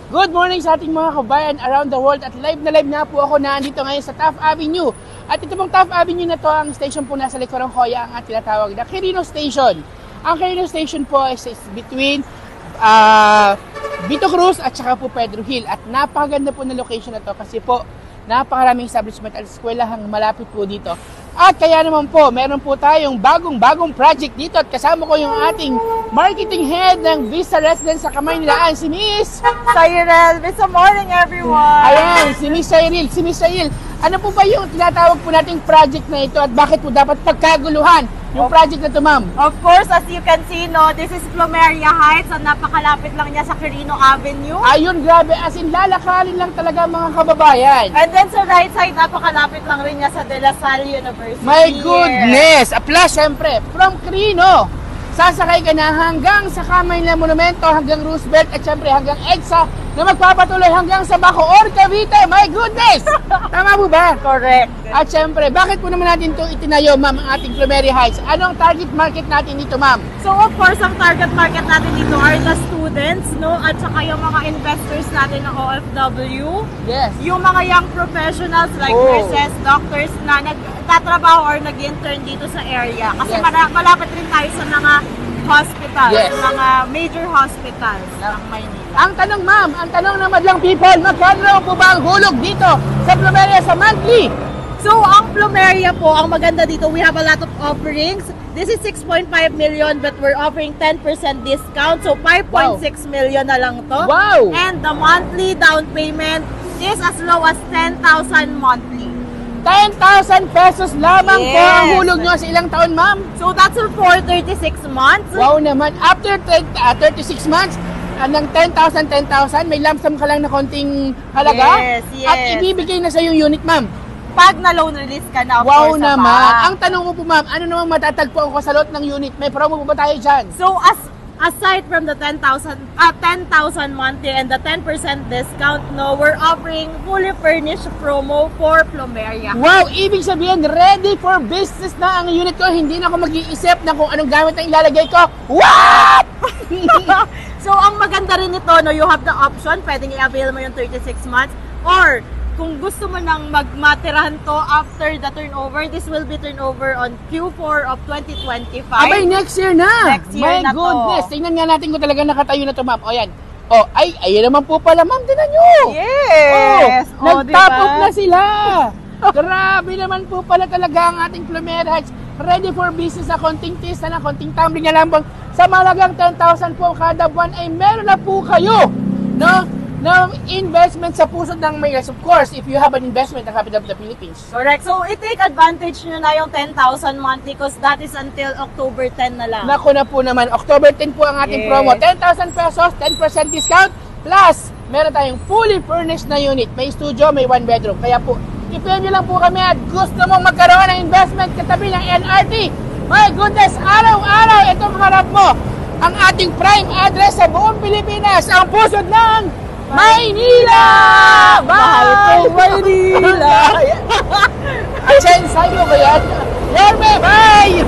Good morning sa ating mga kabayan around the world at live na po ako na andito ngayon sa Taft Avenue. At ito pong Taft Avenue na to, ang station po nasa likuran ko ang tinatawag na Quirino Station. Ang Quirino Station po is between Vito Cruz at saka po Pedro Hill. At napakaganda po na location na to kasi po napakaraming establishment at eskwelahang malapit po dito. At kaya naman po, meron po tayong bagong project dito at kasama ko yung ating marketing head ng Vista Residence sa Kamaynilaan, si Miss Cyril. Good morning, everyone! Ayan, si Miss Cyril. Si Miss Cyril, ano po ba yung tinatawag po nating project na ito at bakit po dapat pagkaguluhan yung project na ito, ma'am? Of course, as you can see, no, this is Plumeria Heights at napakalapit lang niya sa Quirino Avenue. Ayun, grabe, as in lalakalin lang talaga mga kababayan. And then sa right side, napakalapit lang rin niya sa De La Salle University. My goodness! Plus, syempre, from Quirino, sasakay ka na hanggang sa Kamaynilan Monumento, hanggang Roosevelt, at syempre hanggang EDSA, na magpapatuloy hanggang sa Bacoor, Cavite. My goodness! Tama po ba? Correct. At syempre, bakit po naman natin ito itinayo, ma'am, ang ating Plumeria Heights? Ano ang target market natin dito, ma'am? So, of course, ang target market natin dito are the students, no? At saka yung mga investors natin na OFW. Yes. Yung mga young professionals like nurses, doctors na nagtatrabaho or nag-intern dito sa area. Kasi malapit rin tayo sa mga hospitals, mga major hospitals ng Maynila. Ang tanong, ma'am, ang tanong ng madlang people, magkano po ba ang hulog dito sa Plumeria sa monthly? So, ang Plumeria po, ang maganda dito, we have a lot of offerings. This is 6.5 million but we're offering 10% discount. So, 5.6 million na lang to. Wow! And the monthly down payment is as low as 10,000 monthly. 10,000 pesos lamang po ang hulog nyo sa ilang taon, ma'am? So, that's for 36 months. Wow naman. After 36 months, ng 10,000, may lump sum ka lang na konting halaga? Yes. At ibibigay na sa yung unit, ma'am? Pag na loan release ka na, of wow course, naman. Ang tanong ko po, ma'am, ano naman matatagpuan ko sa lot ng unit? May promo po ba tayo dyan? So, aside from the 10,000 monthly and the 10% discount, no, we're offering fully furnished promo for Plumeria. Wow! Ibig sabihin, ready for business na ang unit ko. Hindi na ako mag-iisip na kung anong gamit ang ilalagay ko. What? So, ang maganda rin nito, no, you have the option, pwedeng i-avail mo yung 36 months, or kung gusto mo nang magmatirahan to after the turnover, this will be turnover on Q4 of 2025. Abay, next year na! Next year My na goodness! to. Tingnan nga natin kung talaga nakatayo na to, ma'am. O, yan. O, ayun naman po pala, ma'am. Tingnan nyo! Yes! Nag-top up na sila! Grabe naman po pala talaga ang ating Plumeria Heights. Ready for business na konting tista na, konting tumbling na lambang. Sa malagang 10,000 po kada buwan ay meron na po kayo, no? Na investment sa pusod ng Mayas. Of course, if you have an investment na capital of the Philippines. Correct. So, i-take advantage nyo na yung 10,000 monthly because that is until October 10 na lang. Naku na po naman, October 10 po ang ating promo. 10,000 pesos, 10% discount, plus meron tayong fully furnished na unit. May studio, may one bedroom. Kaya po, ipihan nyo lang po kami at gusto mong magkaroon ng investment katabi ng NRT. My goodness, araw-araw itong harap mo. Ang ating prime address sa buong Pilipinas, ang pusod ng Maynila! Bye! Maynila! At siya, ensayo ba yan? Yorme, bye!